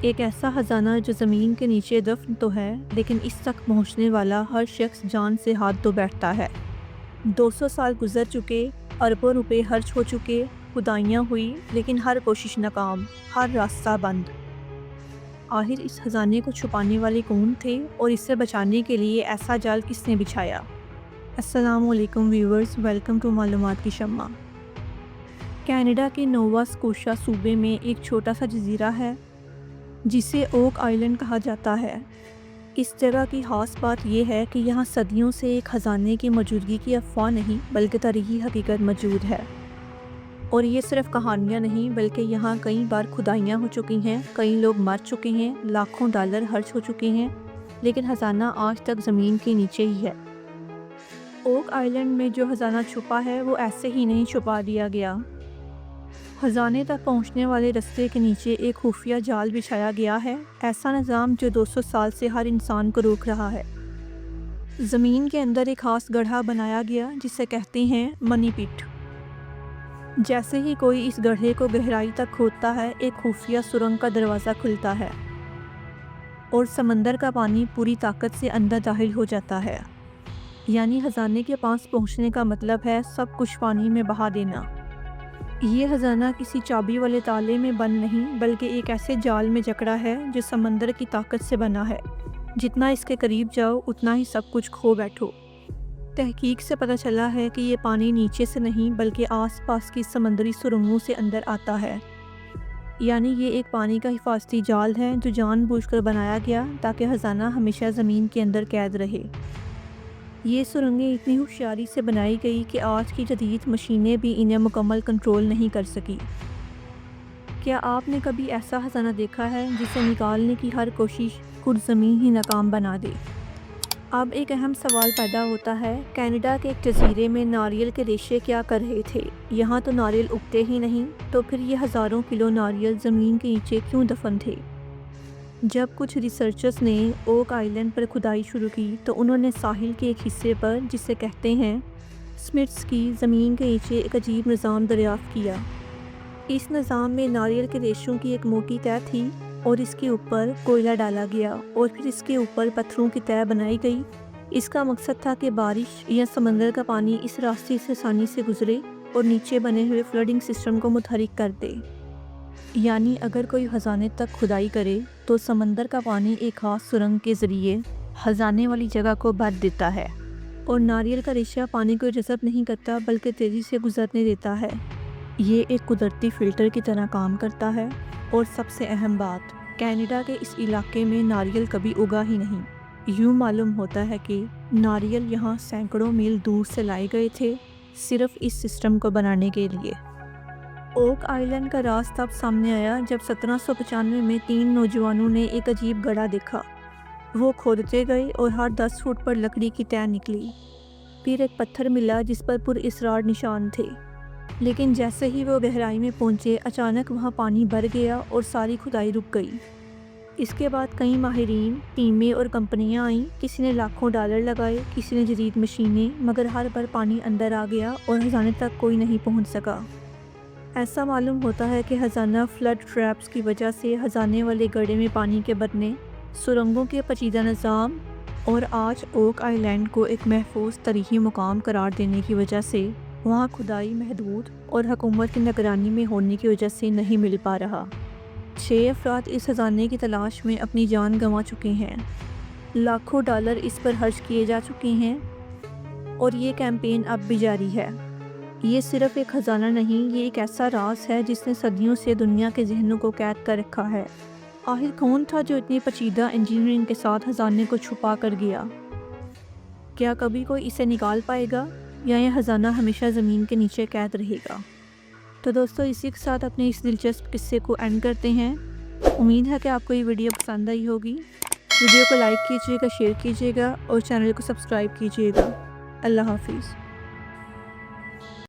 ایک ایسا خزانہ جو زمین کے نیچے دفن تو ہے لیکن اس تک پہنچنے والا ہر شخص جان سے ہاتھ دھو بیٹھتا ہے۔ 200 سال گزر چکے، اربوں روپے خرچ ہو چکے، کھدائیاں ہوئی لیکن ہر کوشش ناکام، ہر راستہ بند۔ آخر اس خزانے کو چھپانے والے کون تھے اور اس سے بچانے کے لیے ایسا جال کس نے بچھایا؟ السلام علیکم ویورز، ویلکم ٹو معلومات کی شمع۔ کینیڈا کے نووا اسکوشیا صوبے میں ایک چھوٹا سا جزیرہ ہے جسے اوک آئلینڈ کہا جاتا ہے۔ اس جگہ کی خاص بات یہ ہے کہ یہاں صدیوں سے ایک خزانے کی موجودگی کی افواہ نہیں بلکہ تاریخی حقیقت موجود ہے۔ اور یہ صرف کہانیاں نہیں بلکہ یہاں کئی بار کھدائیاں ہو چکی ہیں، کئی لوگ مر چکے ہیں، لاکھوں ڈالر خرچ ہو چکے ہیں، لیکن خزانہ آج تک زمین کے نیچے ہی ہے۔ اوک آئلینڈ میں جو خزانہ چھپا ہے وہ ایسے ہی نہیں چھپا دیا گیا۔ خزانے تک پہنچنے والے رستے کے نیچے ایک خفیہ جال بچھایا گیا ہے، ایسا نظام جو 200 سال سے ہر انسان کو روک رہا ہے۔ زمین کے اندر ایک خاص گڑھا بنایا گیا جسے کہتے ہیں منی پٹ۔ جیسے ہی کوئی اس گڑھے کو گہرائی تک کھودتا ہے، ایک خفیہ سرنگ کا دروازہ کھلتا ہے اور سمندر کا پانی پوری طاقت سے اندر داخل ہو جاتا ہے۔ یعنی خزانے کے پاس پہنچنے کا مطلب ہے سب کچھ پانی میں بہا دینا۔ یہ خزانہ کسی چابی والے تالے میں بند نہیں بلکہ ایک ایسے جال میں جکڑا ہے جو سمندر کی طاقت سے بنا ہے۔ جتنا اس کے قریب جاؤ اتنا ہی سب کچھ کھو بیٹھو۔ تحقیق سے پتہ چلا ہے کہ یہ پانی نیچے سے نہیں بلکہ آس پاس کی سمندری سرنگوں سے اندر آتا ہے۔ یعنی یہ ایک پانی کا حفاظتی جال ہے جو جان بوجھ کر بنایا گیا تاکہ خزانہ ہمیشہ زمین کے اندر قید رہے۔ یہ سرنگیں اتنی ہوشیاری سے بنائی گئی کہ آج کی جدید مشینیں بھی انہیں مکمل کنٹرول نہیں کر سکی۔ کیا آپ نے کبھی ایسا خزانہ دیکھا ہے جسے نکالنے کی ہر کوشش خود زمین ہی ناکام بنا دے؟ اب ایک اہم سوال پیدا ہوتا ہے، کینیڈا کے ایک جزیرے میں ناریل کے ریشے کیا کر رہے تھے؟ یہاں تو ناریل اگتے ہی نہیں، تو پھر یہ ہزاروں کلو ناریل زمین کے نیچے کیوں دفن تھے؟ جب کچھ ریسرچرز نے اوک آئلینڈ پر کھدائی شروع کی تو انہوں نے ساحل کے ایک حصے پر جسے کہتے ہیں سمٹس کی زمین کے نیچے ایک عجیب نظام دریافت کیا۔ اس نظام میں ناریل کے ریشوں کی ایک موٹی تہہ تھی اور اس کے اوپر کوئلہ ڈالا گیا اور پھر اس کے اوپر پتھروں کی تہہ بنائی گئی۔ اس کا مقصد تھا کہ بارش یا سمندر کا پانی اس راستے سے آسانی سے گزرے اور نیچے بنے ہوئے فلڈنگ سسٹم کو متحرک کر دے۔ یعنی اگر کوئی خزانے تک کھدائی کرے تو سمندر کا پانی ایک خاص سرنگ کے ذریعے خزانے والی جگہ کو بھر دیتا ہے اور ناریل کا ریشہ پانی کو جذب نہیں کرتا بلکہ تیزی سے گزرنے دیتا ہے۔ یہ ایک قدرتی فلٹر کی طرح کام کرتا ہے۔ اور سب سے اہم بات، کینیڈا کے اس علاقے میں ناریل کبھی اگا ہی نہیں۔ یوں معلوم ہوتا ہے کہ ناریل یہاں سینکڑوں میل دور سے لائے گئے تھے صرف اس سسٹم کو بنانے کے لیے۔ اوک آئلینڈ کا راز تب سامنے آیا جب 1795 میں 3 نوجوانوں نے ایک عجیب گڑھا دیکھا۔ وہ کھودتے گئے اور ہر 10 فٹ پر لکڑی کی تہہ نکلی۔ پھر ایک پتھر ملا جس پر پراسرار نشان تھے، لیکن جیسے ہی وہ گہرائی میں پہنچے اچانک وہاں پانی بھر گیا اور ساری کھدائی رک گئی۔ اس کے بعد کئی ماہرین، ٹیمیں اور کمپنیاں آئیں، کسی نے لاکھوں ڈالر لگائے، کسی نے جدید مشینیں، مگر ہر بار پانی اندر آ گیا اور خزانے تک کوئی نہیں پہنچ سکا۔ ایسا معلوم ہوتا ہے کہ خزانہ فلڈ ٹریپس کی وجہ سے خزانے والے گڑھے میں پانی کے بھرنے، سرنگوں کے پیچیدہ نظام اور آج اوک آئلینڈ کو ایک محفوظ تاریخی مقام قرار دینے کی وجہ سے وہاں کھدائی محدود اور حکومت کی نگرانی میں ہونے کی وجہ سے نہیں مل پا رہا۔ 6 افراد اس خزانے کی تلاش میں اپنی جان گنوا چکے ہیں، لاکھوں ڈالر اس پر خرچ کیے جا چکے ہیں اور یہ کیمپین اب بھی جاری ہے۔ یہ صرف ایک خزانہ نہیں، یہ ایک ایسا راز ہے جس نے صدیوں سے دنیا کے ذہنوں کو قید کر رکھا ہے۔ آخر کون تھا جو اتنی پیچیدہ انجینئرنگ کے ساتھ خزانے کو چھپا کر گیا؟ کیا کبھی کوئی اسے نکال پائے گا یا یہ خزانہ ہمیشہ زمین کے نیچے قید رہے گا؟ تو دوستو، اسی کے ساتھ اپنے اس دلچسپ قصے کو اینڈ کرتے ہیں۔ امید ہے کہ آپ کو یہ ویڈیو پسند آئی ہوگی۔ ویڈیو کو لائک کیجیے گا، شیئر کیجیے گا اور چینل کو سبسکرائب کیجیے گا۔ اللہ حافظ۔